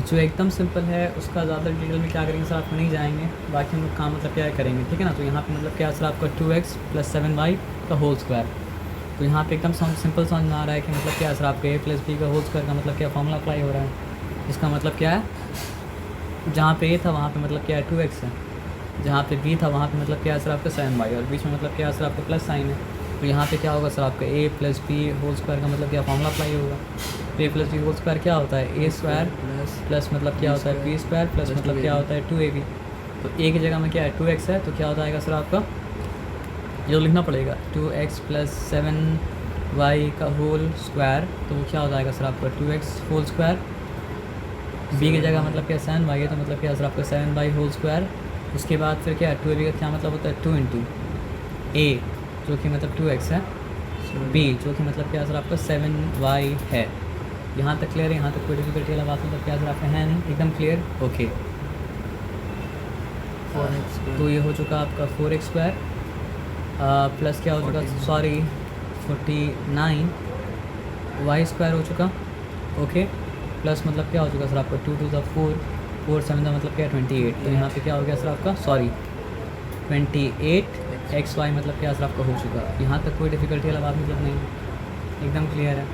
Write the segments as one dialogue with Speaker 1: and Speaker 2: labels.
Speaker 1: जो एकदम सिंपल है उसका ज़्यादा डिटेल में क्या करेंगे सर, आपको नहीं जाएंगे, बाकी हम लोग काम मतलब क्या करेंगे, ठीक है ना। तो यहाँ पे मतलब क्या सर आपका 2x + 7y का होल स्क्वायर। तो यहाँ पे एकदम सिंपल समझ में आ रहा है कि मतलब क्या सर आपके a + b का होल स्क्वायर का मतलब क्या फॉर्मूला अप्लाई हो रहा है। इसका मतलब क्या है, जहाँ पे a था वहाँ पे मतलब क्या है 2x है, जहाँ पे b था वहाँ पे मतलब क्या है सर आपका 7y, और बीच में मतलब क्या है सर आपका प्लस साइन है। तो यहाँ पे क्या होगा सर आपका a + b होल स्क्वायर का मतलब क्या फॉर्मूला अप्लाई होगा। तो a + b होल स्क्वायर क्या होता है, a स्क्वायर प्लस मतलब क्या होता है b स्क्वायर प्लस मतलब क्या होता है 2ab। तो a की जगह में क्या है 2x है, तो क्या होता है सर आपका, ये तो लिखना पड़ेगा 2x + 7y का होल स्क्वायर। तो वो क्या हो जाएगा सर आपका 2x होल स्क्वायर। b की जगह मतलब क्या 7y है, तो मतलब क्या सर आपका 7y होल स्क्वायर। उसके बाद फिर क्या है 2ab का क्या मतलब होता है 2 × a जो कि मतलब 2x है, b जो कि मतलब क्या सर आपका 7y है। यहाँ तक क्लियर है, यहाँ तक कोई डिफिकल्टी वाला बात मतलब क्या सर आपका है नहीं, एकदम क्लियर, ओके। तो ये हो चुका आपका 4x² प्लस क्या हो चुका, सॉरी 49y² हो चुका, ओके। प्लस मतलब क्या हो चुका सर आपका 2 × 4, 4 7 का मतलब क्या 28। तो यहाँ पे क्या हो गया सर आपका, सॉरी 28xy मतलब क्या सर आपका हो चुका। यहाँ तक कोई डिफिकल्टी वाला बात मतलब नहीं, एकदम क्लियर है,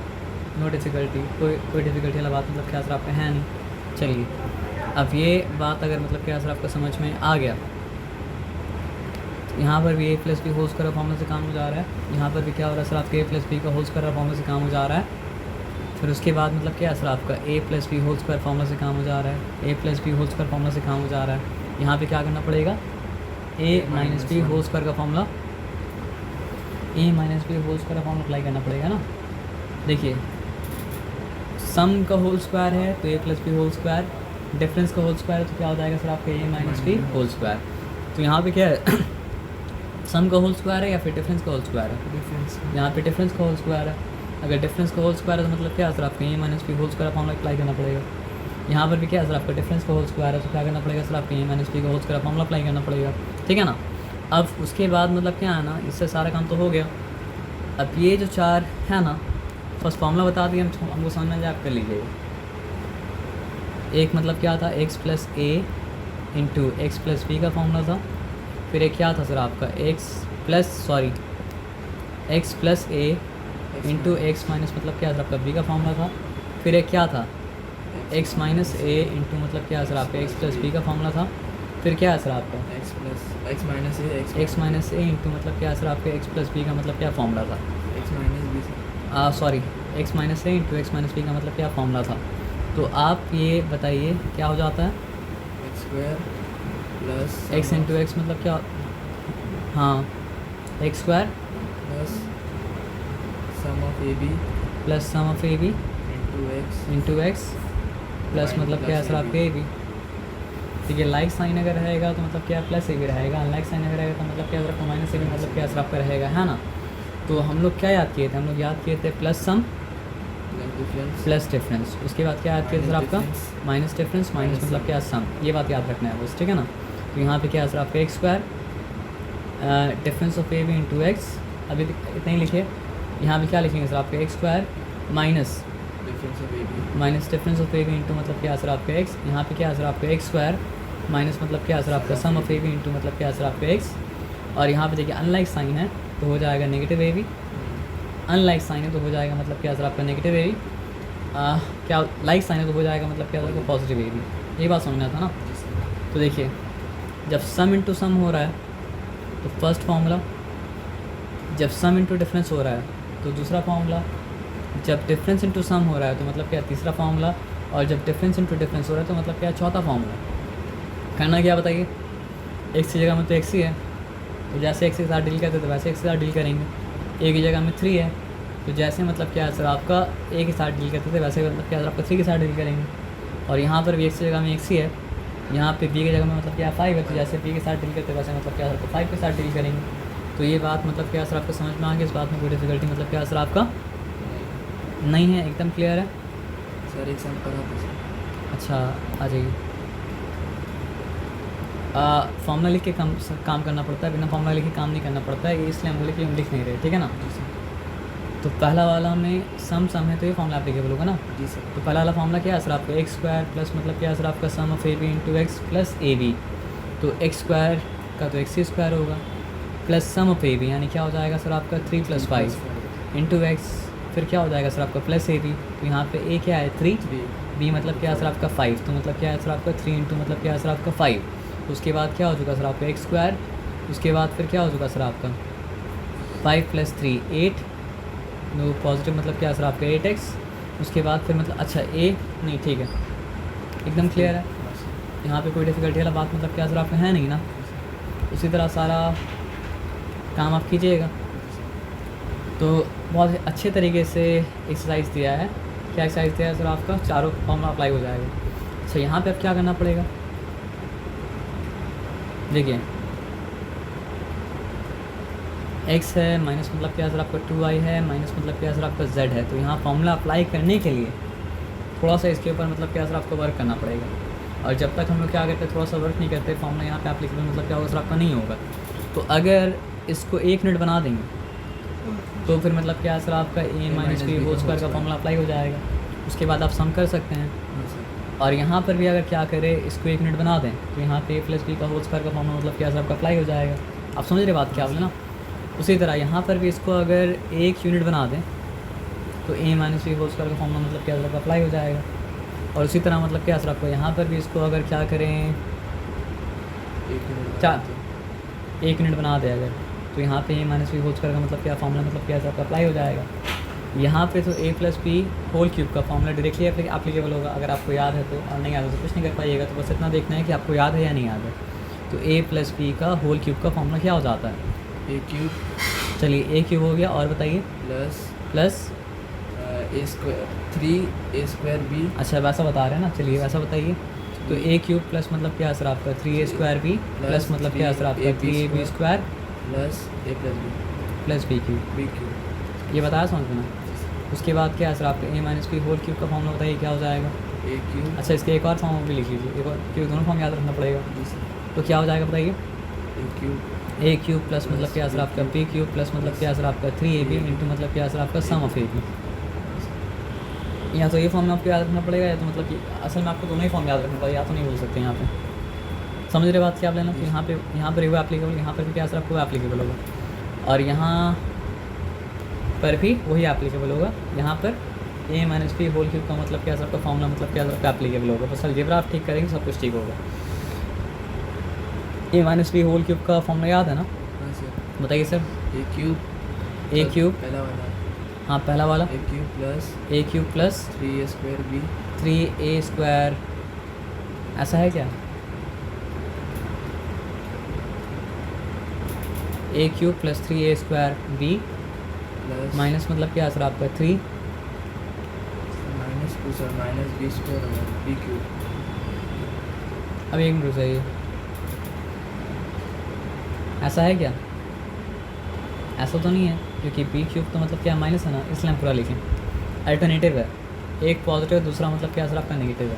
Speaker 1: नो डिफ़िकल्टी, कोई डिफ़िकल्टी वाला बात मतलब क्या सर आपका है नहीं। चलिए अब ये बात अगर मतलब क्या सर आपको समझ में आ गया, यहाँ पर भी a + b whole square formula से काम हो जा रहा है, यहाँ पर भी क्या हो रहा है सर आपके a + b का होल स्क्वायर फॉर्मूला से काम हो जा रहा है। फिर उसके बाद मतलब क्या सर आपका a + b whole square formula से काम हो जा रहा है, a + b whole square formula से काम हो जा रहा है। यहाँ पे क्या करना पड़ेगा, a - b होल स्क्वायर का formula, a - b whole square का फॉर्मूला अप्लाई करना पड़ेगा ना। देखिए सम का होल स्क्वायर है तो a + b whole square, difference का होल स्क्वायर है तो क्या हो जाएगा सर आपका a - b होल स्क्वायर। तो यहाँ पे क्या है सम का होल स्क्वायर है या फिर डिफरेंस का होल स्क्वायर है, डिफरेंस, यहाँ पे डिफरेंस का होल स्क्वायर है। अगर डिफरेंस का होल स्क्वायर है तो मतलब क्या सर आपका a - b whole square formula apply करना पड़ेगा। यहाँ पर भी क्या सर आपका डिफरेंस का होल स्क्वायर है तो क्या करना पड़ेगा सर आपका a - b का होल स्क्वायर फॉर्मूला अप्लाई करना पड़ेगा, ठीक है ना। अब उसके बाद मतलब क्या है ना, इससे सारा काम तो हो गया। अब ये जो चार है ना, फर्स्ट फार्मूला बता दिए हमको समझ में जाए, आप कर लीजिएगा। एक मतलब क्या था x + a × x + b का फार्मूला था। फिर एक क्या था सर आपका x + a × x माइनस मतलब क्या सर आपका b का फार्मूला था। फिर एक क्या था x - a × मतलब क्या सर आपका x + b का फार्मूला था। फिर क्या है सर आपका
Speaker 2: x - a
Speaker 1: × मतलब क्या सर आपके x + b का मतलब क्या फार्मूला था, sorry x - a × x - b का मतलब क्या फार्मूला था। तो आप ये बताइए क्या हो जाता है, x × x मतलब क्या, हाँ x²
Speaker 2: plus sum of ab
Speaker 1: plus sum of ab
Speaker 2: into x
Speaker 1: x plus मतलब क्या है सर आपके ab। ठीक है, लाइक साइन अगर रहेगा तो मतलब क्या प्लस ab रहेगा, अनलाइक साइन अगर रहेगा तो मतलब क्या सर आपका माइनस ab मतलब क्या सर आपका रहेगा, है ना। तो हम लोग क्या याद किए थे, हम लोग याद किए थे प्लस सम प्लस डिफरेंस। उसके बाद क्या याद किया सर आपका माइनस डिफरेंस, माइनस मतलब क्या सम, ये बात याद रखना है बस, ठीक है ना। तो यहाँ पे क्या है सर आपका x² difference of ab × x, अभी इतना ही लिखिए। यहाँ पे क्या लिखेंगे सर आपका x² minus difference of ab × मतलब क्या सर आपका x। यहाँ पे क्या है सर आपका x² माइनस मतलब क्या सर आपका सम ऑफ ab × मतलब क्या सर आपका x। और यहाँ पे देखिए अनलाइक साइन है तो हो जाएगा नेगेटिव ab, अनलाइक साइन है तो हो जाएगा मतलब क्या सर आपका नेगेटिव ab, क्या लाइक साइन है तो हो जाएगा मतलब क्या सर पॉजिटिव ab। ये बात समझना था ना। तो देखिए जब सम इंटू सम हो रहा है तो फर्स्ट फार्मूला, जब सम इंटू डिफरेंस हो रहा है तो दूसरा फार्मूला, जब डिफरेंस इंटू सम हो रहा है तो मतलब क्या तीसरा फार्मूला, और जब डिफरेंस इंटू डिफरेंस हो रहा है तो मतलब क्या चौथा फार्मूला। करना क्या बताइए, x की जगह में तो x ही है तो जैसे x के साथ डील करते तो वैसे x के साथ डील करेंगे। a की जगह में 3 है तो जैसे मतलब क्या है सर आपका a के साथ डील करते थे वैसे मतलब क्या सर आपका 3 के साथ डील करेंगे। और यहाँ पर भी x की जगह में x ही है, यहाँ पे b की जगह में मतलब क्या 5 है तो जैसे b के साथ डील करते वैसे मतलब क्या सर 5 के साथ डील करेंगे। तो ये बात मतलब क्या सर आपको समझ में आ गया, इस बात में कोई डिफिकल्टी मतलब क्या सर आपका नहीं है, एकदम क्लियर है
Speaker 2: सर। एक सम करा था सर।
Speaker 1: अच्छा आ जाइए। फॉर्मूला लिख के काम करना पड़ता है, बिना फॉर्मूला लिखे काम नहीं करना पड़ता है, ये इसलिए हम बोले कि हम लिख नहीं रहे, ठीक है ना। तो पहला वाला में सम है तो ये फॉर्मूला एप्लीकेबल होगा ना।
Speaker 2: जी सर।
Speaker 1: तो पहला वाला फॉर्मूला क्या है सर आपका एक्स स्क्वायर प्लस मतलब क्या है सर आपका sum of A B into X plus A B. तो एक्स स्क्वायर का तो एक्स स्क्वायर होगा plus sum of A B यानी क्या हो जाएगा सर आपका 3 + 5 इंटू एक्स, फिर क्या हो जाएगा सर आपका प्लस ए बी। तो यहाँ पे ए क्या है 3, बी मतलब क्या है सर आपका 5, तो मतलब क्या है सर आपका 3 इंटू मतलब क्या है सर आपका 5। उसके बाद क्या हो चुका सर आपका एक्स स्क्वायर, उसके बाद फिर क्या हो चुका सर आपका 5 + 3 8, नो पॉजिटिव मतलब क्या है सर आपका 8x। उसके बाद फिर मतलब अच्छा ए नहीं ठीक है एकदम क्लियर है, यहाँ पे कोई डिफ़िकल्टी वाला बात मतलब क्या सर आपका है नहीं ना। उसी तरह सारा काम आप कीजिएगा। तो बहुत अच्छे तरीके से एक्सरसाइज दिया है। क्या एक्सरसाइज दिया है सर आपका, चारों फॉर्मूला अप्लाई हो जाएगा। अच्छा यहाँ पे अब क्या करना पड़ेगा, देखिए x है माइनस मतलब क्या सर आपका 2y है माइनस मतलब क्या सर आपका z है। तो यहाँ फॉर्मूला अप्लाई करने के लिए थोड़ा सा इसके ऊपर मतलब क्या सर आपको वर्क करना पड़ेगा। और जब तक हम लोग क्या करते हैं थोड़ा सा वर्क नहीं करते फॉर्मूला यहाँ पे एप्लीकेबल मतलब क्या होगा सर आपका नहीं होगा। तो अगर इसको 1 मिनट बना देंगे तो फिर मतलब क्या सर आपका a minus B whole square का फॉर्मूला अप्लाई हो जाएगा। उसके बाद आप सम कर सकते हैं। और यहाँ पर भी अगर क्या करें इसको 1 मिनट बना दें तो यहाँ पे a + b का होल स्क्वायर का फॉर्मूला मतलब क्या सर आपका अप्लाई हो जाएगा। आप समझ रहे बात क्या बोले ना। उसी तरह यहाँ पर भी इसको अगर 1 यूनिट बना दें तो a minus B whole square का फॉर्मूला मतलब क्या सर आपका अप्लाई हो जाएगा। और उसी तरह मतलब क्या सर आपको यहाँ पर भी इसको अगर क्या करें 1 मिनट बना दें अगर तो यहाँ पे a minus B whole square का मतलब क्या फॉर्मूला मतलब क्या सर आपका अप्लाई हो जाएगा। यहाँ पे तो a + b होल क्यूब का फॉर्मूला डायरेक्टली एप्लीकेबल होगा अगर आपको याद है तो, और नहीं याद है तो कुछ नहीं कर पाइएगा। तो बस इतना देखना है कि आपको याद है या नहीं याद है। तो a + b का होल क्यूब का फॉर्मूला क्या हो जाता है,
Speaker 2: ए क्यूब,
Speaker 1: चलिए a क्यूब हो गया और बताइए प्लस
Speaker 2: ए स्क्वायर 3a² b।
Speaker 1: अच्छा वैसा बता रहे हैं ना, चलिए वैसा बताइए। तो a क्यूब प्लस मतलब क्या सर आपका 3a² b प्लस मतलब क्या सर आपका 3ab²
Speaker 2: plus a + b
Speaker 1: plus b cube,
Speaker 2: b cube.
Speaker 1: ये बताया समझ में। उसके बाद क्या सर आपका a minus B whole cube का फॉर्मूला बताइए क्या हो जाएगा।
Speaker 2: ए क्यूब,
Speaker 1: अच्छा इसके एक और फॉर्म भी लिख लीजिए, एक और क्योंकि दोनों फॉर्म याद रखना पड़ेगा।
Speaker 2: जी सर।
Speaker 1: तो क्या हो जाएगा बताइए
Speaker 2: ए क्यूब
Speaker 1: a क्यूब प्लस मतलब क्या सर आपका b क्यूब प्लस मतलब क्या सर आपका 3ab इंटू मतलब क्या सर आपका सम ऑफ ab। या तो ये फॉर्म में आपको याद रखना पड़ेगा या तो मतलब कि असल में आपको दोनों ही फॉर्म याद रखना पड़ेगा, या तो नहीं बोल सकते यहाँ पे। समझ रहे बात क्या आप लेना। तो यहाँ पर वो एप्लीकेबल, यहाँ पर भी क्या सर आपको एप्लीकेबल होगा और यहाँ पर भी वही एप्लीकेबल होगा। यहाँ पर a minus B whole cube का मतलब क्या सर आपका फॉर्मूला मतलब क्या सर आपका एप्लीकेबल होगा। बस अलजेब्रा आप ठीक करेंगे सब कुछ ठीक होगा। a minus B whole cube का फॉर्मूला याद है ना,
Speaker 2: हाँ सर।
Speaker 1: बताइए सर।
Speaker 2: ए क्यूब
Speaker 1: पहला वाला
Speaker 2: ए cube
Speaker 1: plus
Speaker 2: 3a² b
Speaker 1: 3a², ऐसा है क्या a cube plus 3a² b
Speaker 2: plus
Speaker 1: minus मतलब क्या सर आपका 3
Speaker 2: -2 सर -b² होगा b क्यूब।
Speaker 1: अब एक मिनट सही ऐसा है क्या, ऐसा तो नहीं है क्योंकि b क्यूब तो मतलब क्या माइनस है ना, इसलिए हम पूरा लिखें। अल्टरनेटिव है, एक पॉजिटिव दूसरा मतलब क्या सर आपका नेगेटिव है।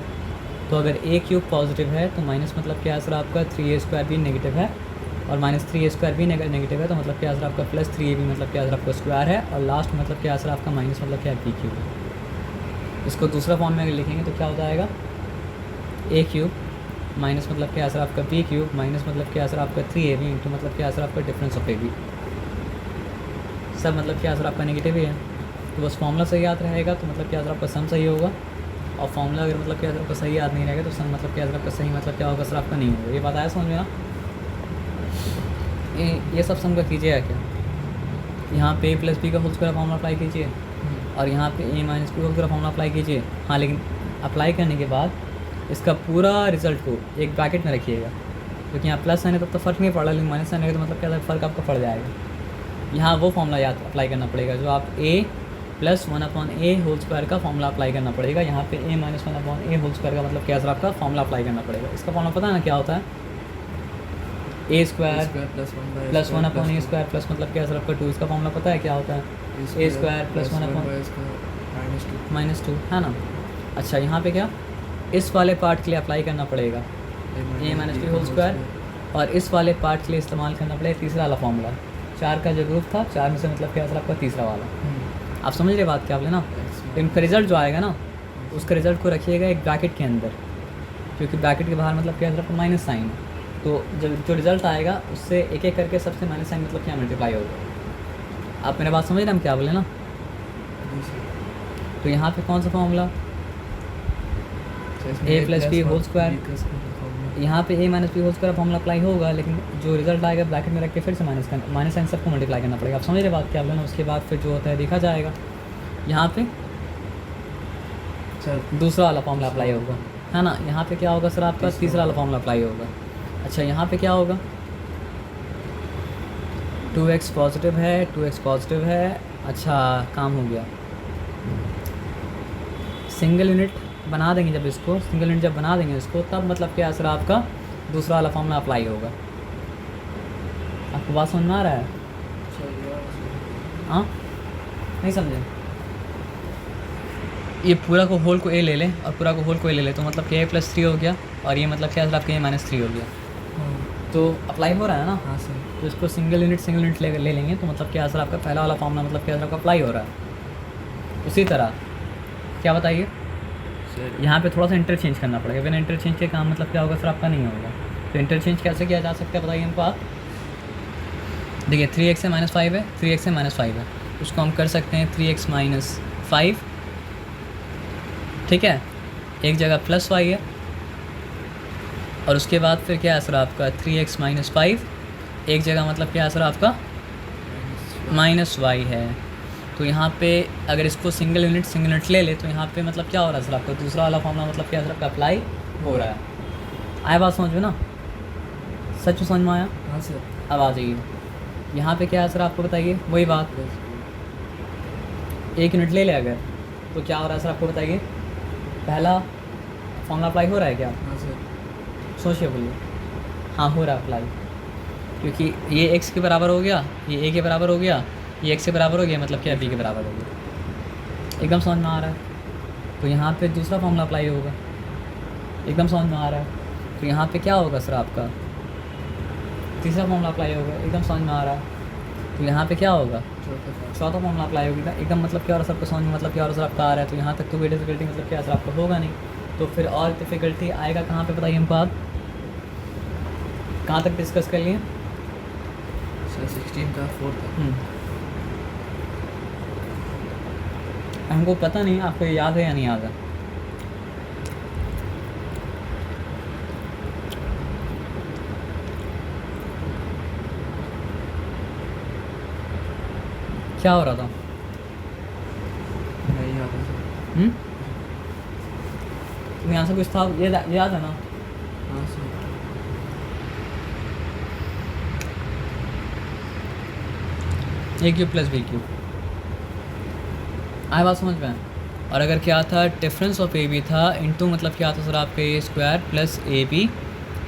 Speaker 1: तो अगर a क्यूब पॉजिटिव है तो माइनस मतलब क्या सर आपका 3a² भी नेगेटिव है और माइनस 3a² भी नेगेटिव है तो मतलब क्या सर आपका प्लस 3ab मतलब क्या सर आपका स्क्वायर है और लास्ट मतलब क्या सर आपका माइनस मतलब क्या b क्यूब है। इसको दूसरा फॉर्म में अगर लिखेंगे तो क्या हो जाएगा a क्यूब माइनस मतलब क्या सर आपका b क्यूब माइनस मतलब क्या सर आपका 3ab इंटू मतलब क्या सर आपका डिफरेंस ऑफ ab। सब मतलब क्या सर आपका नेगेटिव ही है। तो बस फॉर्मूला सही याद रहेगा तो मतलब क्या सर आपका सम सही होगा और फॉर्मूला अगर मतलब क्या सर आपका सही याद नहीं रहेगा तो सम मतलब क्या सर आपका सही मतलब क्या होगा सर आपका नहीं होगा। ये बताया समझ में ना। ये सब सम का कीजिएगा क्या, यहाँ पे a + b का होल स्क्वायर फॉर्मूला अप्लाई कीजिए और यहाँ पे a minus B whole square formula apply कीजिए। हाँ लेकिन अप्लाई करने के बाद इसका पूरा रिजल्ट को एक ब्रैकेट में रखिएगा क्योंकि यहाँ प्लस आने तब तो फ़र्क नहीं पड़ रहा, लेकिन माइनस आने तो मतलब क्या फ़र्क आपका पड़ जाएगा। यहाँ वो फॉर्मूला याद अप्लाई करना पड़ेगा जो आप a + 1/a होल स्क्वायर का फॉर्मूला अप्लाई करना पड़ेगा। यहाँ पे a - 1/a होल स्क्वायर का मतलब क्या सर आपका फॉर्मूला अप्लाई करना पड़ेगा। इसका फॉर्मूला पता है ना क्या होता है, a² प्लस 1/a² प्लस मतलब क्या सर आपका 2। इसका फॉर्मूला पता है क्या होता है, a² प्लस 1/- 2 है ना। अच्छा यहाँ पे क्या इस वाले पार्ट के लिए अप्लाई करना पड़ेगा a - b होल स्क्वायर और इस वाले पार्ट के लिए इस्तेमाल करना पड़ेगा तीसरा वाला फॉर्मूला। 4 का जो ग्रुप था 4 में से मतलब क्या सर आपका तीसरा वाला। आप समझ रहे बात क्या आप लेना। तो इनका रिज़ल्ट जो आएगा ना उसका रिज़ल्ट को रखिएगा एक ब्रैकेट के अंदर, क्योंकि ब्रैकेट के बाहर मतलब क्या तरफ माइनस साइन है। तो जब जो रिज़ल्ट आएगा उससे एक एक करके सबसे माइनस साइन मतलब क्या मल्टीप्लाई होगा। आप मेरे बात समझ रहे हम क्या बोले ना।
Speaker 2: जी सर।
Speaker 1: तो यहाँ पे कौन सा formula a plus B whole square, यहाँ पे a minus B whole square formula apply होगा, लेकिन जो रिजल्ट आएगा ब्रैकेट में रख के फिर से माइनस साइन सबको मल्टीप्लाई करना पड़ेगा। आप समझ रहे बात क्या बोले ना। उसके बाद फिर जो होता है देखा जाएगा। यहाँ पे
Speaker 2: सर
Speaker 1: दूसरा वाला फॉर्मूला अप्लाई होगा, है ना। यहाँ पे क्या होगा सर आपका तीसरा वाला फॉर्मूला अप्लाई होगा। अच्छा यहाँ पे क्या होगा 2x पॉजिटिव है, 2x पॉजिटिव है। अच्छा काम हो गया। सिंगल यूनिट बना देंगे जब इसको, सिंगल यूनिट जब बना देंगे इसको तब मतलब क्या सर आपका दूसरा वाला फॉर्मूला अप्लाई होगा। आपको बात समझ में आ रहा है? हाँ नहीं समझे। ये पूरा को होल को ए ले लें और पूरा को होल को ए ले लें तो मतलब कि a+3 हो गया और ये मतलब क्या सर आपका a-3 हो गया। तो अप्लाई हो रहा है ना।
Speaker 2: हाँ सर।
Speaker 1: तो इसको सिंगल यूनिट ले लेंगे तो मतलब क्या सर आपका पहला वाला फॉर्मूला मतलब क्या सर आपका अप्लाई हो रहा है। उसी तरह क्या बताइए
Speaker 2: सर
Speaker 1: यहाँ पे थोड़ा सा इंटरचेंज करना पड़ेगा। बिना इंटरचेंज के काम मतलब क्या होगा सर आपका नहीं होगा। तो इंटरचेंज कैसे किया जा सकता है बताइए हमको आप। देखिए 3x से -5 है, 3x से -5 है, उसको हम कर सकते हैं 3x - 5, ठीक है। एक जगह +y है और उसके बाद फिर क्या है सर आपका 3x - 5, एक जगह मतलब क्या है सर आपका -y है। तो यहाँ पे अगर इसको सिंगल यूनिट ले ले तो यहाँ पे मतलब क्या हो रहा है सर आपका दूसरा वाला फॉर्मूला मतलब क्या सर आपका अप्लाई हो रहा है। आया बात समझ में ना, सच में समझ में आया।
Speaker 2: हाँ सर।
Speaker 1: अब आ जाइए यहाँ पे क्या है सर आपको बताइए वही बात। एक यूनिट ले ले अगर तो क्या हो रहा है सर आपको बताइए। पहला फॉर्मूला अप्लाई हो रहा है क्या,
Speaker 2: हाँ सर।
Speaker 1: सोचिए बोलिए। हाँ हो रहा है अप्लाई, क्योंकि ये x के बराबर हो गया, ये a के बराबर हो गया, ये x के बराबर हो गया मतलब क्या b के बराबर हो गया। एकदम समझ में आ रहा है। तो यहाँ पे दूसरा फॉर्मूला अप्लाई होगा, एकदम समझ में आ रहा है। तो यहाँ पे क्या होगा सर आपका तीसरा फॉर्मूला अप्लाई होगा, एकदम समझ में आ रहा है। तो यहाँ पे क्या होगा चौथा फॉर्मूला अप्लाई होगा, एकदम मतलब क्या हो रहा है सबको समझ में मतलब क्या हो रहा है सर आपका आ रहा है। तो यहाँ तक तो कोई डिफिकल्टी मतलब क्या सर आपका होगा नहीं। तो फिर और डिफिकल्टी आएगा कहाँ पे बताइए हमको आप। कहाँ तक डिस्कस कर लिए
Speaker 2: सर 16 का 4 था।
Speaker 1: हमको पता नहीं आपको ये याद है या नहीं याद है। क्या हो रहा था
Speaker 2: नहीं याद है सर।
Speaker 1: तुम्हें यहाँ से कुछ था ये याद है ना।
Speaker 2: हाँ सर।
Speaker 1: a³ + b³ आए बात समझ में। और अगर क्या था डिफरेंस ऑफ ab था इनटू मतलब क्या था सर आपका a² + ab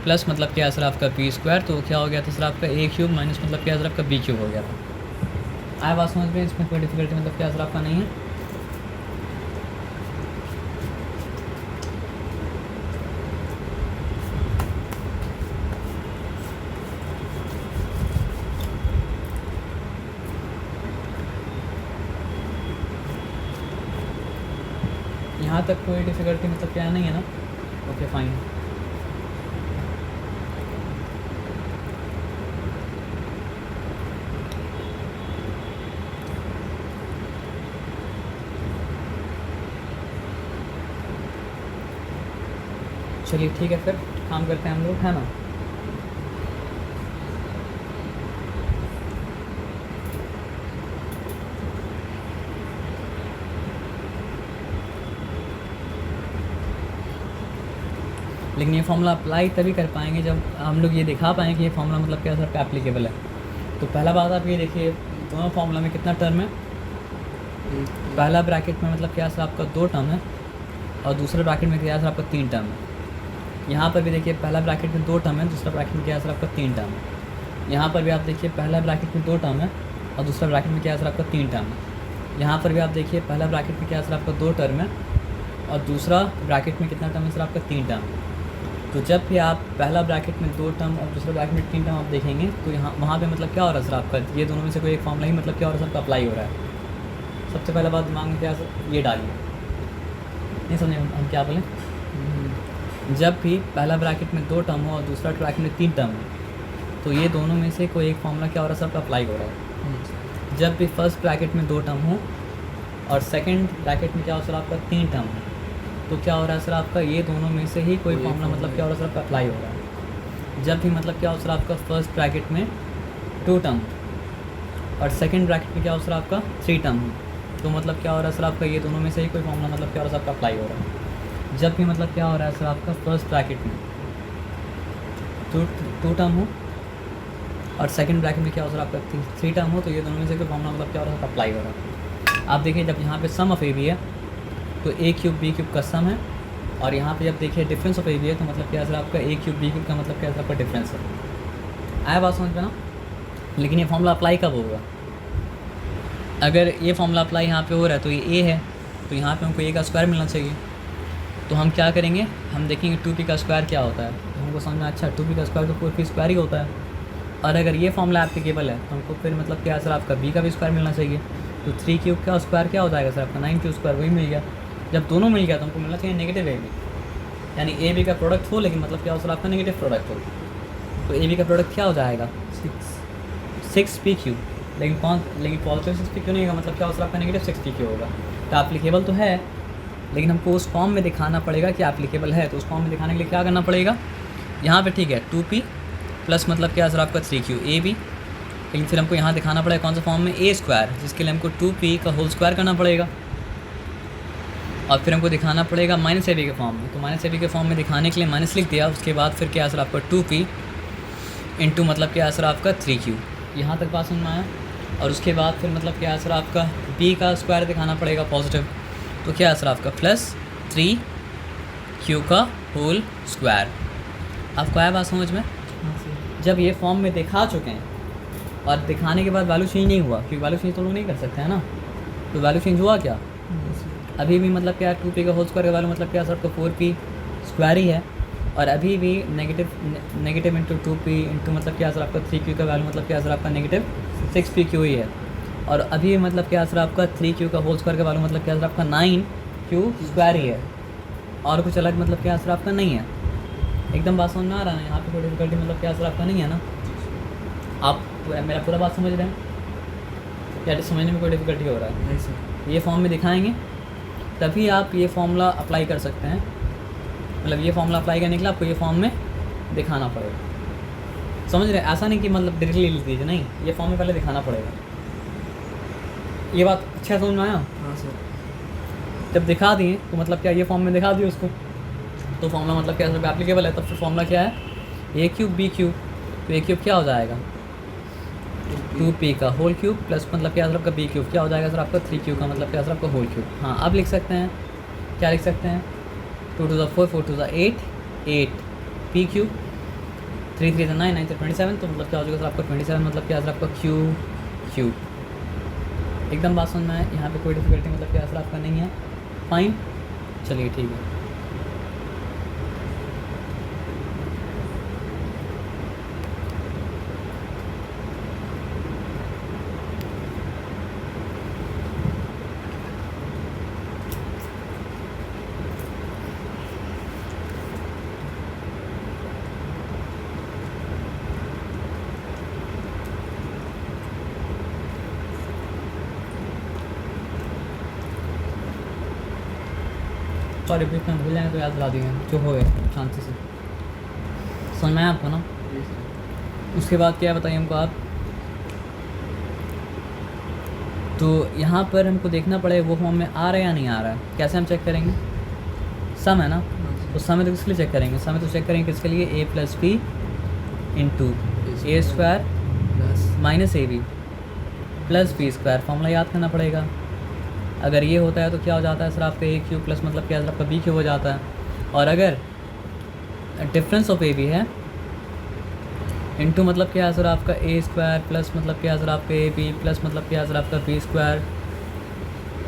Speaker 1: प्लस मतलब क्या सर आपका b², तो क्या हो गया था सर आपका a³ माइनस मतलब क्या सर आपका b³ हो गया था। आए बात समझ में। इसमें कोई डिफिकल्टी मतलब क्या सर आपका नहीं है। यहाँ तक कोई डिफिकल्टी मतलब क्या नहीं है ना। Okay fine. चलिए ठीक है फिर काम करते हैं हम लोग, है ना। लेकिन ये फॉर्मूला अप्लाई तभी कर पाएंगे जब हम लोग ये दिखा पाएँ कि ये फॉर्मूला मतलब क्या सर पे एप्लीकेबल है। तो पहला बात आप ये देखिए दोनों फॉर्मूला में कितना टर्म है। पहला ब्रैकेट में मतलब क्या सर आपका 2 टर्म है और दूसरे ब्रैकेट में क्या सर आपका 3 टर्म है। यहाँ पर भी देखिए पहला ब्रैकेट में 2 टर्म है, दूसरा ब्रैकेट में क्या सर आपका 3 टर्म है। यहाँ पर भी आप देखिए पहला ब्रैकेट में 2 टर्म है और दूसरा ब्रैकेट में क्या सर आपका 3 टर्म है। यहाँ पर भी आप देखिए पहला ब्रैकेट में क्या सर आपका 2 टर्म है और दूसरा ब्रैकेट में कितना टर्म है सर आपका 3 टर्म है। तो जब भी आप पहला ब्रैकेट में 2 टर्म और दूसरे ब्रैकेट में 3 टर्म आप देखेंगे तो यहाँ वहाँ पे मतलब क्या हो रहा है सर आपका ये दोनों में से कोई एक फॉर्मूला ही मतलब क्या हो रहा है सर आपका अप्लाई हो रहा है। सबसे पहला बात दिमाग में क्या ये डालिए, नहीं समझे हम क्या बोलें। जब भी पहला ब्रैकेट में 2 टर्म हो और दूसरा ब्रैकेट में 3 टर्म हो तो ये दोनों में से कोई एक फॉर्मूला क्या हो रहा है, सबका अप्लाई हो रहा है। जब भी फर्स्ट ब्रैकेट में 2 टर्म हो और सेकंड ब्रैकेट में क्या हो सर आपका 3 टर्म हो तो क्या हो रहा है सर आपका, ये दोनों में से ही कोई फॉर्मूला मतलब क्या हो रहा है सर आपका अप्लाई हो रहा है। जब भी मतलब क्या हो सर आपका फर्स्ट ब्रैकेट में 2 टर्म और सेकंड ब्रैकेट में क्या हो सर आपका 3 टर्म तो मतलब क्या हो रहा है सर आपका, ये दोनों में से ही कोई फॉर्मूला मतलब क्या हो रहा है सर आपका अप्लाई हो रहा है। जब भी मतलब क्या हो रहा है सर आपका फर्स्ट ब्रैकेट में 2 टर्म हो और सेकंड ब्रैकेट में क्या हो सर आपका 3 टर्म हो तो ये दोनों में से कोई फॉर्मूला मतलब क्या हो रहा है अप्लाई हो रहा है। आप देखिए जब यहाँ पे सम ऑफ ए बी है तो ए क्यूब बी क्यूब का सम है और यहाँ पे जब देखिए डिफरेंस ऑफ ए बी है तो मतलब क्या सर आपका ए क्यूब बी क्यूब का मतलब क्या सर आपका डिफरेंस है। आया बात समझ में ना। लेकिन ये फॉर्मूला अप्लाई कब होगा, अगर ये फॉर्मूला अप्लाई यहाँ पे हो रहा है तो ये ए है तो यहाँ पे हमको ए का स्क्वायर मिलना चाहिए। तो हम क्या करेंगे, हम देखेंगे 2p का स्क्वायर क्या होता है तो हमको समझ में अच्छा 2p का स्क्वायर तो 4p स्क्वायर ही होता है। और अगर ये फॉर्मूला एप्लीकेबल है तो हमको फिर मतलब क्या सर आपका b का भी स्क्वायर मिलना चाहिए। तो 3 क्यूब का स्क्वायर क्या हो जाएगा सर आपका 9 क्यूब स्क्वायर, वही मिल गया। जब दोनों मिल गया तो हमको मिलना चाहिए नेगेटिव ए बी, यानी ए बी का प्रोडक्ट हो लेकिन मतलब क्या हो सर आपका नेगेटिव प्रोडक्ट हो। तो ए बी का प्रोडक्ट क्या हो जाएगा 6p क्यूब, लेकिन पॉजिटिव 6p क्यों नहीं होगा, मतलब क्या हो सर आपका नेगेटिव 6p क्यों होगा। तो एप्लीकेबल तो है लेकिन हमको उस फॉर्म में दिखाना पड़ेगा कि एप्लीकेबल है। तो उस फॉर्म में दिखाने के लिए क्या करना पड़ेगा, यहाँ पे ठीक है 2p प्लस मतलब क्या सर आपका 3q ए बी, लेकिन फिर हमको यहाँ दिखाना पड़ेगा कौन सा फॉर्म में ए स्क्वायर, जिसके लिए हमको 2p का होल स्क्वायर करना पड़ेगा और फिर हमको दिखाना पड़ेगा माइनस ए बी के फॉर्म में। तो माइनस ए बी के फॉर्म में दिखाने के लिए माइनस लिख दिया, उसके बाद फिर क्या सर आपका 2p इंटू मतलब क्या सर आपका 3q, यहाँ तक बात समझ में आया। और उसके बाद फिर मतलब क्या सर आपका b का स्क्वायर दिखाना पड़ेगा पॉजिटिव, तो क्या सर आपका प्लस 3q का होल स्क्वायर। आपको आया बात समझ में। जब ये फॉर्म में दिखा चुके हैं और दिखाने के बाद वैल्यू चेंज नहीं हुआ, क्योंकि वैल्यू चेंज तो लोग नहीं कर सकते हैं ना, तो वैल्यू चेंज हुआ क्या, अभी भी मतलब क्या 2p का होल स्क्वायर का वैल्यू मतलब क्या सर आपका 4p स्क्वायर ही है और अभी भी नेगेटिव इंटू 2p इंटू मतलब क्या सर आपका 3q का वैल्यू मतलब क्या सर आपका नेगेटिव 6pq ही है। और अभी मतलब क्या सर आपका 3q का होल स्क्वायर का वैल्यू मतलब क्या सर आपका 9q स्क्वायर ही है और कुछ अलग मतलब क्या सर आपका नहीं है। एकदम बात समझ में आ रहा है ना, यहाँ पे कोई डिफिकल्टी मतलब क्या सर आपका नहीं है ना। आप मेरा पूरा बात समझ रहे हैं या समझने में कोई डिफिकल्टी हो रहा है।
Speaker 2: नहीं सर,
Speaker 1: ये फॉर्म में दिखाएंगे तभी आप ये फॉर्मूला अप्लाई कर सकते हैं, मतलब ये फॉर्मूला अप्लाई करने के लिए आपको ये फॉर्म में दिखाना पड़ेगा। समझ रहे हैं, ऐसा नहीं कि मतलब डायरेक्टली लिख दीजिए, नहीं, ये फॉर्म में पहले दिखाना पड़ेगा। ये बात अच्छा समझ में आया।
Speaker 2: हाँ सर,
Speaker 1: जब दिखा दिए तो मतलब क्या ये फॉर्म में दिखा दिए उसको, तो फॉर्मूला मतलब क्या सब एप्लीकेबल है, तब फिर फॉर्मूला क्या है ए क्यूब बी क्यूब, तो ए क्यूब क्या हो जाएगा 2p का होल क्यूब प्लस मतलब क्या सर आपका बी क्यूब क्या हो जाएगा सर आपका 3q का मतलब क्या सर आपका होल क्यूब। हाँ अब लिख सकते हैं, क्या लिख सकते हैं 2 to the 4 4 to the 8 8p cube 3 3 9 9 27, तो मतलब क्या हो जाएगा सर आपका 27 मतलब क्या सर आपका क्यूब। एकदम बात सुनना है, यहाँ पे कोई डिफिकल्टी मतलब क्या सर आपका नहीं है, फाइन, चलिए ठीक है। सॉरी बीच में भूल जाएंगे तो याद दिला देंगे, जो हो गए शांति से, समझ में आया आपको ना।
Speaker 2: जी सर।
Speaker 1: उसके बाद क्या बताइए हमको आप, तो यहाँ पर हमको देखना पड़ेगा वो फॉर्म में आ रहा है या नहीं आ रहा है। कैसे हम चेक करेंगे, सम है ना, तो सम है तो किसके लिए चेक करेंगे, सम है तो चेक करेंगे किसके लिए A plus B into A square
Speaker 2: plus
Speaker 1: minus A B plus B square, formula याद करना पड़ेगा। अगर ये होता है तो क्या हो जाता है सर आपका ए क्यूब प्लस मतलब क्या सर आपका बी क्यूब हो जाता है। और अगर डिफरेंस ऑफ ए बी है इंटू मतलब क्या है सर आपका ए स्क्वायर प्लस मतलब क्या है सर आपका ए बी प्लस मतलब क्या है सर आपका बी स्क्वायर,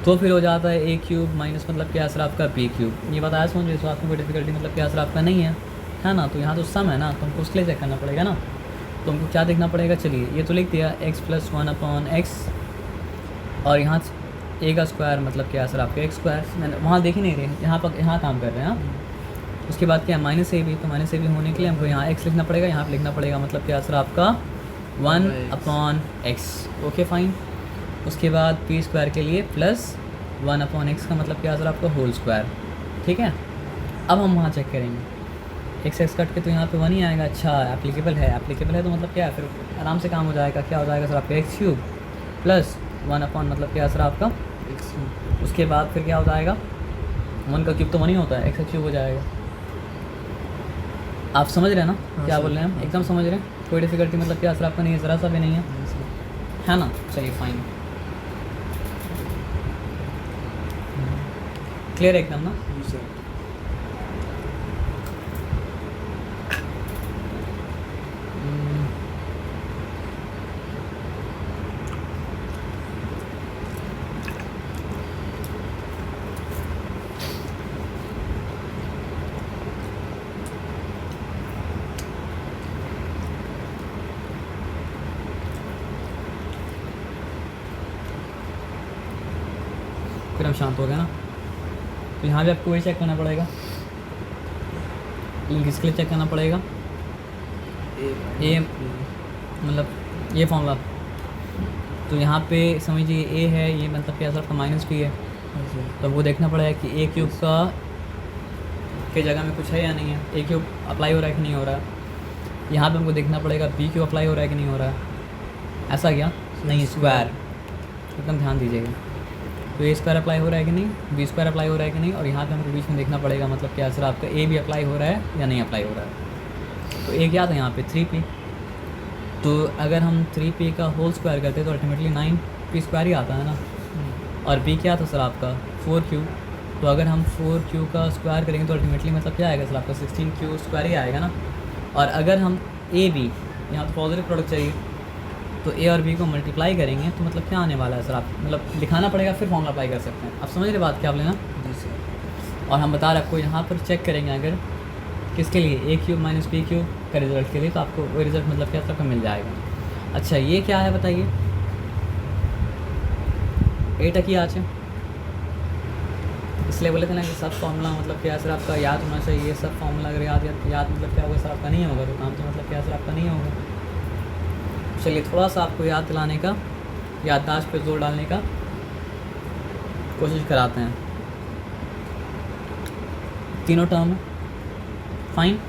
Speaker 1: तो फिर हो जाता है ए क्यूब माइनस मतलब क्या है सर आपका बी क्यूब। ये बताया समझ इस बात में कोई डिफिकल्टी मतलब क्या सर आपका नहीं है ना। तो यहाँ तो सम है ना, तो हमको उसके लिए चेक करना पड़ेगा ना, तो हमको क्या देखना पड़ेगा, चलिए ये तो लिख दिया x + 1/x और यहाँ ए का स्क्वायर मतलब क्या है सर आपका एक्स स्क्वायर, मैंने वहाँ देख ही नहीं रहे, यहाँ काम कर रहे हैं हाँ। उसके बाद क्या है माइनस ए बी, तो माइनस ए बी होने के लिए हमको यहाँ एक्स लिखना पड़ेगा, यहाँ पे लिखना पड़ेगा मतलब क्या है सर आपका 1/x। Okay fine. उसके बाद पी स्क्वायर के लिए प्लस 1/x का मतलब क्या है सर आपका होल स्क्वायर। ठीक है, अब हम वहाँ चेक करेंगे एक्स एक्स कट के तो यहाँ पे 1 ही आएगा। अच्छा एप्लीकेबल है तो मतलब क्या है फिर आराम से काम हो जाएगा। क्या हो जाएगा सर आपका एक्स क्यूब प्लस 1 मतलब क्या है सर आपका
Speaker 2: x।
Speaker 1: उसके बाद फिर क्या हो जाएगा 1 का क्यूब तो 1 ही होता है, एक्स का क्यूब हो जाएगा। आप समझ रहे हैं ना
Speaker 2: हाँ
Speaker 1: क्या
Speaker 2: सर,
Speaker 1: बोल रहे हैं हम,
Speaker 2: हाँ।
Speaker 1: एकदम समझ रहे हैं, कोई डिफिकल्टी मतलब क्या सर आपका नहीं है, ज़रा सा भी नहीं है,
Speaker 2: हाँ सर।
Speaker 1: है ना। चलिए फाइन, क्लियर है एकदम ना।
Speaker 2: जी सर।
Speaker 1: फिर हम शांत हो गए ना। तो यहाँ भी आपको वही चेक करना पड़ेगा, किसके लिए चेक करना पड़ेगा, ए मतलब ये फॉर्मूला। तो यहाँ पे समझिए ए है, ये मतलब क्या सर आपका माइनस पी है,
Speaker 2: हाँ सर।
Speaker 1: तो वो देखना पड़ेगा कि ए क्यूब का के जगह में कुछ है या नहीं है, ए क्यूब अप्लाई हो रहा है कि नहीं हो रहा है। यहाँ पे हमको देखना पड़ेगा बी क्यूब अप्लाई हो रहा है कि नहीं हो रहा है। ऐसा क्या नहीं, स्क्वायर, एकदम ध्यान दीजिएगा। तो ए स्क्वायर अप्लाई हो रहा है कि नहीं, बी स्क्वायर अप्लाई हो रहा है कि नहीं, और यहाँ पे हमको बीच में देखना पड़ेगा मतलब क्या सर आपका ए भी अप्लाई हो रहा है या नहीं अप्लाई हो रहा है। तो ए क्या था यहाँ पे 3p, तो अगर हम 3p का होल स्क्वायर करते तो अल्टीमेटली 9p स्क्वायर ही आता है ना। और b क्या था सर आपका 4q, तो अगर हम 4q का स्क्वायर करेंगे तो अल्टीमेटली मतलब क्या आएगा सर आपका 16q स्क्वायर ही आएगा ना। और अगर हम a b, यहाँ तो पॉजिटिव प्रोडक्ट चाहिए, तो a और b को मल्टीप्लाई करेंगे तो मतलब क्या आने वाला है सर, आप मतलब लिखाना पड़ेगा फिर फॉर्मूला अप्लाई कर सकते हैं। आप समझ रहे बात क्या आप लेना।
Speaker 2: जी सर।
Speaker 1: और हम बता रहे आपको यहाँ पर चेक करेंगे अगर किसके लिए a cube minus B cube का रिजल्ट के लिए, तो आपको वो रिजल्ट मतलब क्या आपका मिल जाएगा। अच्छा ये क्या है बताइए, ए टकी आज इसलिए बोले थे ना कि सब फॉर्मूला मतलब क्या सर आपका याद होना चाहिए। सब फॉर्मूला अगर याद मतलब क्या होगा सर आपका नहीं होगा, तो काम तो मतलब क्या सर आपका नहीं होगा। चलिए थोड़ा सा आपको याद दिलाने का, याददाश्त पे जोर डालने का कोशिश कराते हैं। तीनों टर्म फाइन,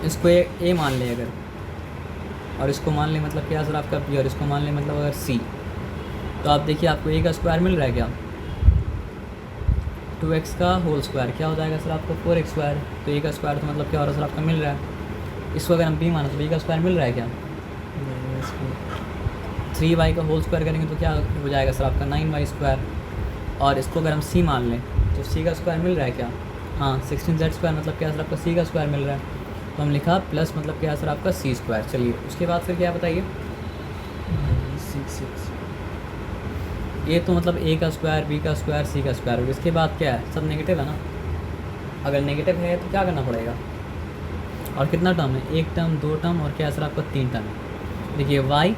Speaker 1: इसको ए मान ले अगर, और इसको मान ले मतलब क्या सर आपका बी, और इसको मान ले मतलब अगर सी, तो आप देखिए आपको ए का स्क्वायर मिल रहा है क्या, 2x का होल स्क्वायर क्या हो जाएगा सर आपको 4x स्क्वायर। तो ए का स्क्वायर तो मतलब क्या हो रहा है सर आपका मिल रहा है। इसको अगर हम बी माना तो बी का स्क्वायर मिल रहा है क्या, 3y का होल स्क्वायर करेंगे तो क्या हो जाएगा सर आपका 9y स्क्वायर। और इसको अगर हम सी मान लें तो सी का स्क्वायर मिल रहा है क्या, हाँ 16z स्क्वायर मतलब क्या सर आपका सी का स्क्वायर मिल रहा है। तो हम लिखा प्लस मतलब क्या सर आपका सी स्क्वायर। चलिए उसके बाद फिर क्या बताइए,
Speaker 2: 6
Speaker 1: ये तो मतलब ए का स्क्वायर बी का स्क्वायर सी का स्क्वायर, और इसके बाद क्या है सब नेगेटिव है ना। अगर नेगेटिव है तो क्या करना पड़ेगा, और कितना टर्म है, एक टर्म, दो टर्म, और क्या सर आपका 3 टर्म है। देखिए y,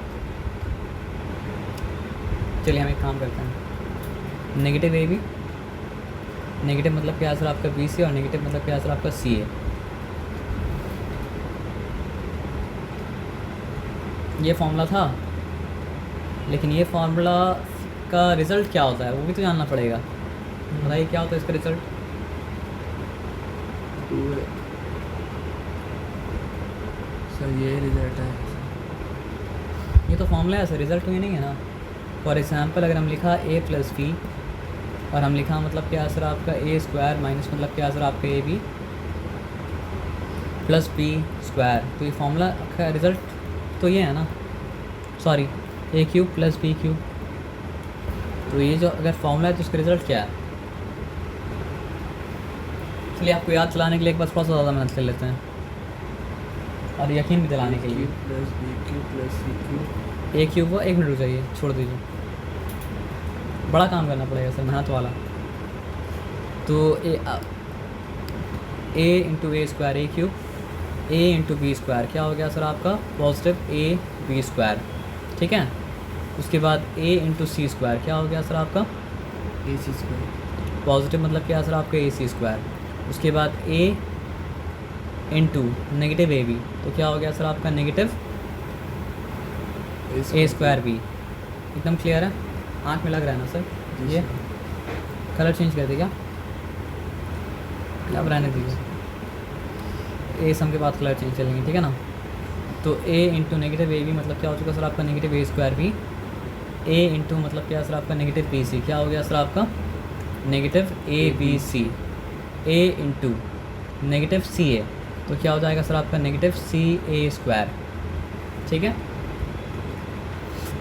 Speaker 1: चलिए हम एक काम करते हैं, नेगेटिव ए बी, नेगेटिव मतलब क्या सर आपका बी सी, और नेगेटिव मतलब क्या सर आपका सी ए। ये फॉर्मूला था, लेकिन ये फॉर्मूला का रिज़ल्ट क्या होता है वो भी तो जानना पड़ेगा। बताइए क्या होता है इसका रिज़ल्ट।
Speaker 2: 2 सर ये रिजल्ट है।
Speaker 1: ये तो फॉर्मूला है सर, रिज़ल्ट में नहीं है ना। फॉर एग्जांपल अगर हम लिखा a प्लस बी, और हम लिखा मतलब क्या सर आपका ए स्क्वायर माइनस मतलब क्या सर आपका A B plus B square, तो ये फॉर्मूला का रिज़ल्ट तो ये है ना, sorry A cube plus B cube. तो ये जो अगर फॉर्मूला है तो इसका रिज़ल्ट क्या है। चलिए आपको याद दिलाने के लिए एक बार थोड़ा सा ज़्यादा मेहनत कर लेते हैं, और यकीन भी दिलाने के लिए।
Speaker 2: Plus B cube plus C cube.
Speaker 1: A cube वो 1 मिनट रुक जाइए, छोड़ दीजिए, बड़ा काम करना पड़ेगा सर, मेहनत वाला। तो ए into A square A cube, A into B square क्या हो गया सर आपका पॉजिटिव ए बी स्क्वायर। ठीक है, उसके बाद ए इंटू सी स्क्वायर, क्या हो गया सर आपका
Speaker 2: ए सी स्क्वायर।
Speaker 1: पॉजिटिव मतलब क्या सर आपका ए सी स्क्वायर। उसके बाद ए इंटू नेगेटिव ए बी, तो क्या हो गया सर आपका नेगेटिव ए स्क्वायर बी। एकदम क्लियर है, आँख में लग रहा है ना सर।
Speaker 2: जी
Speaker 1: ये
Speaker 2: सर।
Speaker 1: कलर चेंज कर दे क्या, अब रहने दीजिए, ए सम के बाद कलर चेंज चलेंगे, ठीक है ना। तो ए इंटू नेगेटिव ए बी मतलब क्या हो चुका सर आपका negative A square B. A into मतलब क्या सर आपका नेगेटिव बी सी, क्या हो गया सर आपका negative A B C. A into negative C A, तो क्या हो जाएगा सर आपका नेगेटिव सी ए स्क्वायर, ठीक है।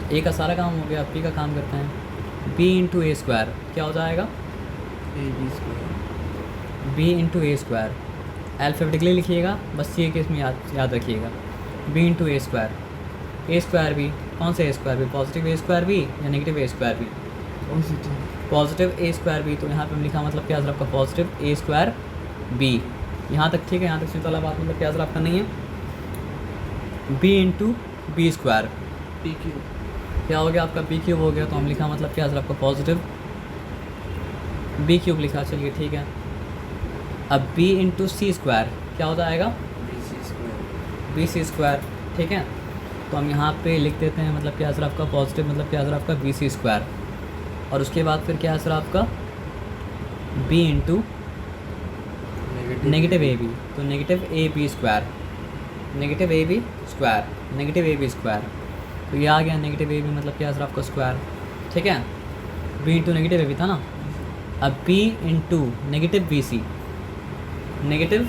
Speaker 1: ए का सारा काम हो गया, बी का काम करते हैं। बी इंटू ए स्क्वायर क्या हो जाएगा
Speaker 2: A B square.
Speaker 1: B into A square, alphabetically लिखिएगा बस, ये केस में याद रखिएगा। B into A square B, कौन सा A square B, positive A square B या negative A square B,
Speaker 2: positive.
Speaker 1: Positive A square B. तो यहाँ पे हम लिखा मतलब क्या सर आपका पॉजिटिव ए स्क्वायर बी। यहाँ तक ठीक है, यहाँ तक चिंता वाला बात मतलब क्या सर आपका नहीं है। B into B square
Speaker 2: P Q.
Speaker 1: क्या हो गया आपका बी क्यूब हो गया, तो हम लिखा मतलब क्या सर आपका पॉजिटिव बी क्यूब लिखा, चलिए ठीक है। अब बी इंटू सी स्क्वायर क्या हो जाएगा
Speaker 2: B C square.
Speaker 1: B C square, ठीक है। तो हम यहाँ पे लिख देते हैं मतलब क्या सर आपका पॉजिटिव मतलब क्या सर आपका बी सी स्क्वायर, और उसके बाद फिर क्या है सर आपका B into negative A B, तो negative A B square, negative A B square, negative A B square. तो ये आ गया नेगेटिव ए बी मतलब क्या सर आपका स्क्वायर, ठीक है। B into negative A B था ना। अब B into negative B C, negative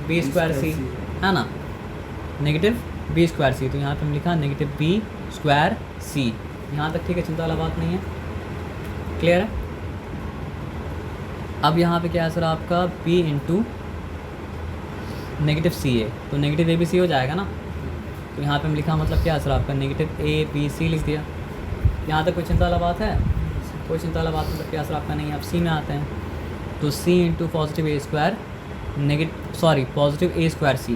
Speaker 1: B square C है ना, नेगेटिव बी स्क्वायर सी। तो यहाँ पे हम लिखा नेगेटिव बी स्क्वायर सी, यहाँ तक ठीक है, चिंता वाला बात नहीं है, क्लियर है। अब यहाँ पे क्या है सर आपका B into negative C A, तो नेगेटिव ए बी सी हो जाएगा ना। तो यहाँ पे हम लिखा मतलब क्या है सर आपका नेगेटिव ए बी सी लिख दिया। यहाँ तक कोई चिंता वाला बात है, कोई चिंता वाला बात मतलब क्या सर आपका नहीं है। अब सी में आते हैं, तो सी into positive A square positive A square C,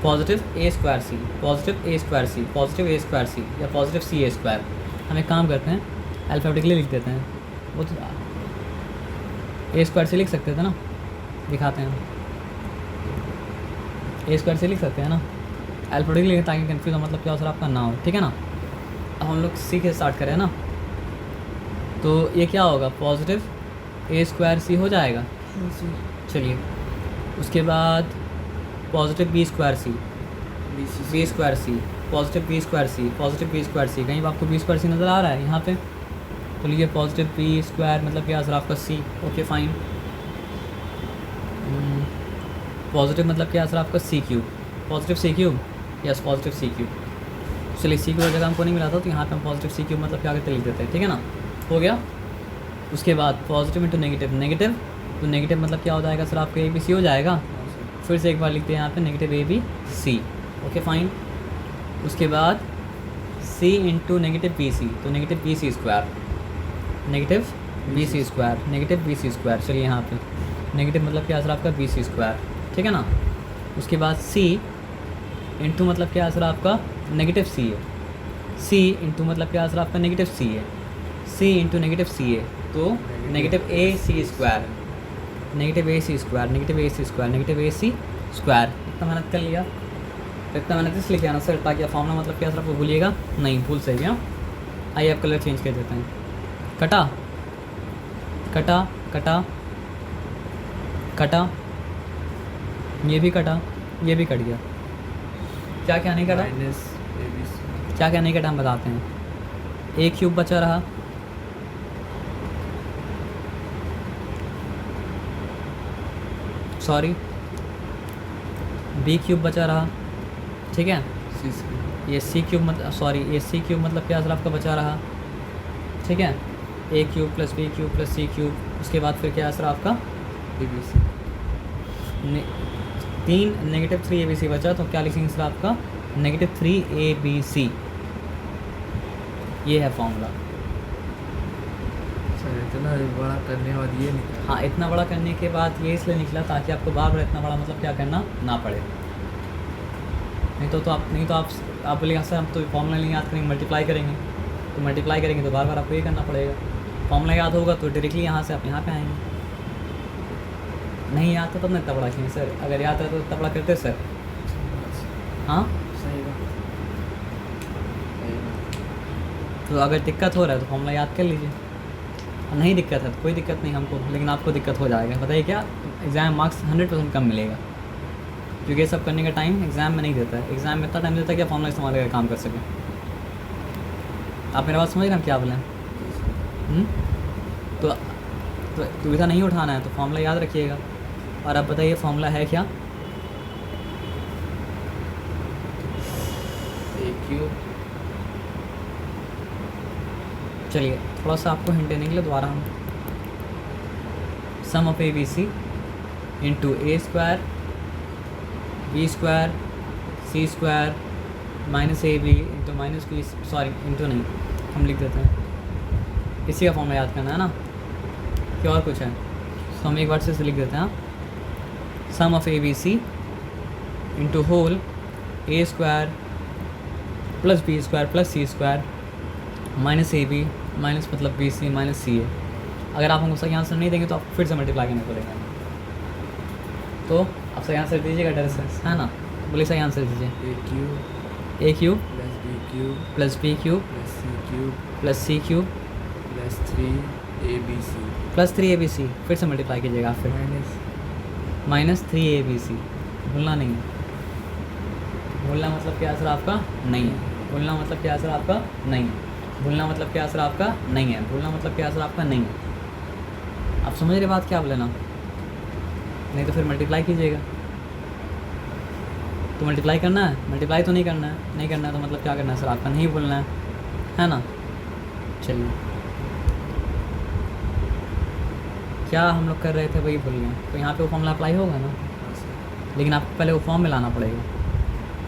Speaker 1: positive A square C, positive A square C, positive A square सी या पॉजिटिव सी ए स्क्वायर। हम एक काम करते हैं अल्फ़ाबेटिकली लिख देते हैं, वो तो ए स्क्वायर से लिख सकते थे ना, दिखाते हैं ए स्क्वायर से लिख सकते हैं ना अल्फ़ाबेटिकली लिखें, ताकि कन्फ्यूज़ हो मतलब क्या हो सर आपका ना हो, ठीक है ना। अब हम लोग सी के स्टार्ट करें ना, तो ये क्या होगा पॉजिटिव ए स्क्वायर सी हो जाएगा, चलिए। उसके बाद पॉजिटिव बी स्क्वायर सी, बी स्क्वायर सी, पॉजिटिव बी स्क्वायर सी, पॉजिटिव बी स्क्वायर सी। कहीं आपको बी स्क्वायर सी नज़र आ रहा है यहाँ पे, तो लिए पॉजिटिव बी स्क्वायर मतलब क्या सर आपका सी, ओके फाइन। पॉजिटिव मतलब क्या सर आपका सी क्यूब, पॉजिटिव सी क्यूब, यस पॉजिटिव सी क्यूब। चलिए सी क्यूब जगह हमको नहीं मिला था, तो यहाँ पे हम पॉजिटिव सी क्यूब मतलब क्या करते लिख देते हैं, ठीक है ना, हो गया। उसके बाद पॉजिटिव इंटू नेगेटिव, नेगेटिव तो नेगेटिव मतलब क्या हो जाएगा सर आपका ए बी सी हो जाएगा। फिर से एक बार लिखते हैं यहाँ पे negative A B C, okay fine. उसके बाद C into negative B C, तो negative B C square, negative B C square, negative B C square. चलिए यहाँ पे नेगेटिव मतलब क्या सर आपका बी सी स्क्वायर, ठीक है ना। उसके बाद सी इंटू मतलब क्या सर आपका नेगेटिव सी ए, सी इंटू मतलब क्या सर आपका negative C A, C into negative C A, तो नेगेटिव ए सी स्क्वायर, नेगेटिव ए सी स्क्वायर, नेगेटिव ए सी स्क्वायर, नेगेटिव ए सी स्क्वायर। इतना मेहनत कर लिया, इतना मेहनत इसलिए किया ना सर, ताकि आप फॉर्मूला मतलब क्या सर आपको भूलिएगा नहीं, भूल सही है। आइए आप कलर चेंज कर देते हैं, कटा कटा कटा कटा, ये भी कटा, ये भी कट गया। क्या क्या नहीं कटा,
Speaker 2: माइनस ए बी सी।
Speaker 1: क्या क्या नहीं कटा हम बताते हैं। ए क्यूब बचा रहा, सॉरी बी क्यूब बचा रहा, ठीक है।
Speaker 2: सी स्क्वायर।
Speaker 1: ये सी क्यूब मतलब ये सी क्यूब मतलब क्या सर आपका बचा रहा, ठीक है। A cube plus B cube plus C cube, उसके बाद फिर क्या है सर आपका
Speaker 2: A B C.
Speaker 1: 3 negative 3 A B C बचा, तो क्या लिखेंगे सर आपका नेगेटिव 3 ए बी सी, ये है फॉर्मूला।
Speaker 2: सर इतना बड़ा करने के बाद ये निकला।
Speaker 1: हाँ इतना बड़ा करने के बाद ये इसलिए निकला ताकि आपको बार बार इतना बड़ा मतलब क्या करना ना पड़े। नहीं तो आप बोलेंगे सर हम तो फॉर्मूला नहीं याद करेंगे, मल्टीप्लाई करेंगे, तो मल्टीप्लाई करेंगे तो बार बार आपको ये करना पड़ेगा। फॉर्मूला याद होगा तो डायरेक्टली यहाँ से आप यहाँ पे आएंगे। नहीं याद था तब नहीं इतना बड़ा किए सर, अगर याद है तो इतना बड़ा करते सर। हाँ,
Speaker 2: सही बात। सही बात।
Speaker 1: तो अगर दिक्कत हो रहा है तो फॉर्मूला याद कर लीजिए, और नहीं दिक्कत है तो कोई दिक्कत नहीं हमको, लेकिन आपको दिक्कत हो जाएगा। बताइए क्या, एग्ज़ाम मार्क्स 100% कम मिलेगा, क्योंकि ये सब करने का टाइम एग्ज़ाम में नहीं देता है। एग्ज़ाम में इतना टाइम देता है कि आप फॉर्मूला इस्तेमाल करके काम कर सकें। आप मेरा बात समझ रहे हैं हम क्या बोलें? तो दुविधा नहीं उठाना है, तो फॉर्मूला याद रखिएगा। और अब बताइए फॉर्मूला है क्या?
Speaker 2: AQ।
Speaker 1: चलिए थोड़ा सा आपको हिंट देने के लिए दोबारा हम sum of ABC into A square B square C square minus AB into minus B, sorry into नहीं, हम लिख देते हैं, इसी का फॉर्मूला याद करना है ना, कि और कुछ है तो हम एक बार से लिख देते हैं। Sum of ABC into whole A square plus B square plus C square minus AB minus मतलब BC माइनस CA। अगर आप हमको सही आंसर नहीं देंगे तो आप फिर से मल्टीप्लाई करने पड़ेगा, तो आप सही आंसर दीजिएगा डर से, है ना? बोलिए सही आंसर दीजिए।
Speaker 2: AQ
Speaker 1: plus B cube
Speaker 2: plus C cube
Speaker 1: plus C cube
Speaker 2: plus 3ABC
Speaker 1: plus 3ABC, फिर से मल्टीप्लाई कीजिएगा आप फिर माइनस 3ABC। भूलना नहीं है, भूलना मतलब क्या आंसर आपका नहीं है, भूलना मतलब क्या आंसर आपका नहीं है, भूलना मतलब क्या आंसर आपका नहीं है, भूलना मतलब क्या आंसर आपका नहीं है। आप समझ रहे बात क्या आप लेना? नहीं तो फिर मल्टीप्लाई कीजिएगा। तो मल्टीप्लाई करना है, मल्टीप्लाई तो नहीं करना है, नहीं करना है तो मतलब क्या करना है सर आपका, नहीं भूलना है ना? चलिए क्या हम लोग कर रहे थे वही भूल गए, तो यहाँ पे वो फॉर्मूला अप्लाई होगा ना, लेकिन आपको पहले वो फॉर्म में लाना पड़ेगा।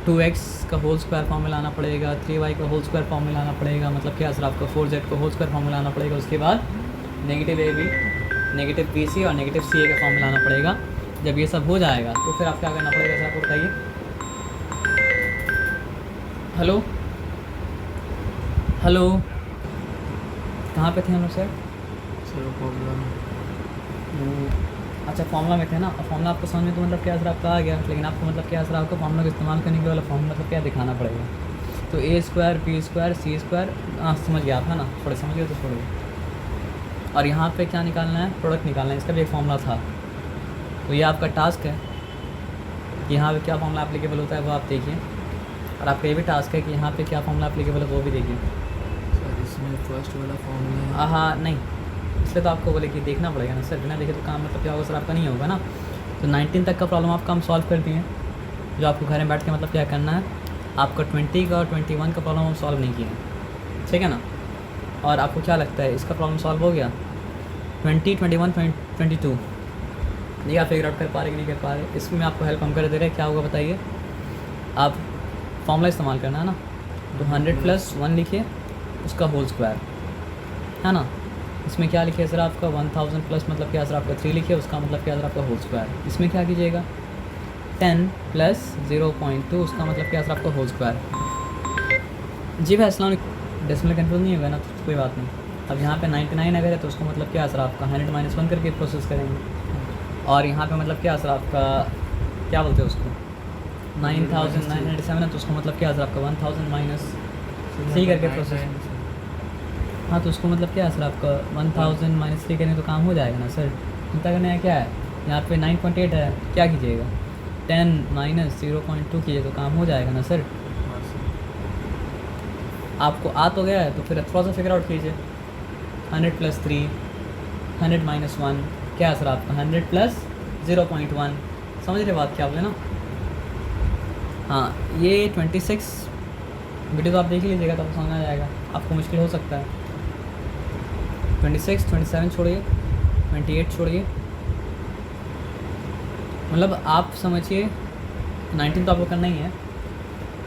Speaker 1: 2x का होल स्क्वायर फॉर्म में लाना पड़ेगा, 3y का होल स्क्वायर फॉर्म में लाना पड़ेगा, मतलब क्या सर आपका 4z का होल स्क्वायर फॉर्म में लाना पड़ेगा। उसके बाद नेगेटिव AB नेगेटिव BC और नेगेटिव CA का फॉर्म में लाना पड़ेगा। जब ये सब हो जाएगा तो फिर आप क्या करना पड़ेगा सर आपको बताइए। हेलो हेलो, कहाँ पे थे हम लोग सर?
Speaker 2: प्रॉब्लम।
Speaker 1: अच्छा फॉर्मूला में थे ना, और फॉर्मूला आपको समझ में तो मतलब क्या असर आपका आ गया, लेकिन आपको मतलब क्या असर आपको फॉर्मूला का इस्तेमाल करने के वाला फॉर्मूला मतलब क्या दिखाना पड़ेगा। तो A square B square C square, हाँ समझ गया आप, है ना? थोड़े समझ गए तो छोड़ गए। और यहाँ पे क्या निकालना है, प्रोडक्ट निकालना है, इसका भी एक फॉर्मूला था। तो ये आपका टास्क है कि यहाँ पे क्या फॉर्मूला एप्लीकेबल होता है वो आप देखिए, और आपका ये भी टास्क है कि यहाँ पे क्या फॉर्मूला एप्लीकेबल है वो भी देखिए।
Speaker 2: सर इसमें फर्स्ट वाला फॉर्मूला है।
Speaker 1: हाँ नहीं, इसलिए तो आपको बोले कि देखना पड़ेगा ना सर, बिना देखे तो काम मतलब क्या होगा सर आपका नहीं होगा ना। तो 19 तक का प्रॉब्लम आपका हम सॉल्व कर दिए, जो आपको घर में बैठ के मतलब क्या करना है, आपका 20 का और 21 का प्रॉब्लम हम सॉल्व नहीं किए, ठीक है ना? और आपको क्या लगता है इसका प्रॉब्लम सॉल्व हो गया? 20, 21, 22 ये आप फिगर आउट कर पा रहे कि नहीं कर पा रहे, इसमें आपको हेल्प हम कर दे रहे हैं। क्या होगा बताइए, आप फॉर्मूला इस्तेमाल करना है ना, तो 100 + 1 लिखिए, उसका होल स्क्वायर, है ना? इसमें क्या लिखिए सर आपका 1000 प्लस मतलब क्या सर आपका 3 लिखिए, उसका मतलब क्या सर आपका होल स्क्वायर। इसमें क्या कीजिएगा 10 + 0.2, उसका मतलब क्या सर आपका होल स्क्वायर। जी भाई अस्सलाम, डेसिमल कंफ्यूज नहीं होगा ना, तो कोई बात नहीं। अब यहाँ पे 99 अगर है तो उसको मतलब क्या सर आपका 100 - 1 करके प्रोसेस करेंगे, और यहाँ पे मतलब क्या सर आपका क्या बोलते हैं उसको 9997 है, तो उसको मतलब क्या सर आपका 1000 माइनस 3 करके प्रोसेस। हाँ तो उसको मतलब क्या है सर आपका 1000 - 3 करें तो काम हो जाएगा ना सर। चिंता करने का क्या है, यहाँ पे 9.8 है, क्या कीजिएगा 10 - 0.2 कीजिए तो काम हो जाएगा ना सर। आपको आ तो गया है तो फिर थोड़ा सा फिगर आउट कीजिए। 100 + 3 100 - 1 क्या है सर आपका 100 + 0.1, समझ रहे बात क्या बोले ना। हाँ ये 26 वीडियो तो आप देख लीजिएगा तो आपको समझ आ जाएगा, आपको मुश्किल हो सकता है। 26, 27 छोड़िए, 28 छोड़िए, मतलब आप समझिए 19 तो आपको करना ही है।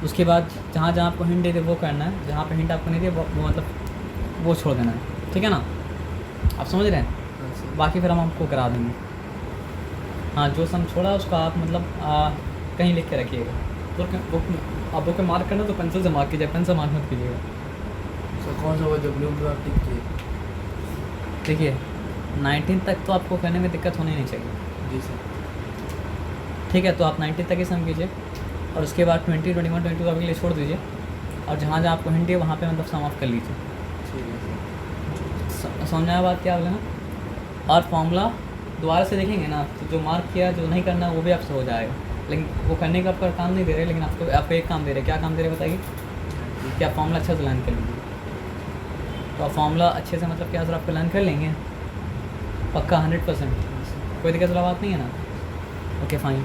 Speaker 1: उसके बाद जहाँ जहाँ आपको हिंट दे दे वो करना है, जहाँ पे हिंट आपको नहीं दे वो मतलब वो छोड़ देना है, ठीक है ना? आप समझ रहे हैं? बाकी फिर हम आपको करा देंगे। हाँ जो सम छोड़ा उसको आप मतलब कहीं लिख के रखिएगा, आप बुक मार्क करना तो पेंसिल से मार्क कीजिए, पेन से मार्क मत कीजिएगा।
Speaker 2: सर कौन सा हुआ जो ब्लू ब्लू आप टिक किए?
Speaker 1: देखिए 19 तक तो आपको करने में दिक्कत होनी नहीं चाहिए,
Speaker 2: जी सर।
Speaker 1: ठीक है। तो आप 19 तक ही सम कीजिए और उसके बाद 20, 21, 22 आपके लिए छोड़ दीजिए और जहाँ जहाँ आपको हिंट है वहाँ पे मतलब सम ऑफ कर लीजिए।
Speaker 2: ठीक है सर।
Speaker 1: समझ आया बात क्या बोले ना? और फॉर्मूला दोबारा से देखेंगे ना तो जो मार्क किया जो नहीं करना वो भी आपसे हो जाएगा, लेकिन वो करने का आपका काम नहीं दे रहे, लेकिन आपको एक काम दे रहे। क्या काम दे रहे बताइए? कि आप फॉर्मूला अच्छे से लर्न कर लीजिए। तो आप फॉर्मूला अच्छे से मतलब क्या सर आपको लर्न कर लेंगे पक्का 100%? कोई दिक्कत वाला बात नहीं है ना? Okay fine.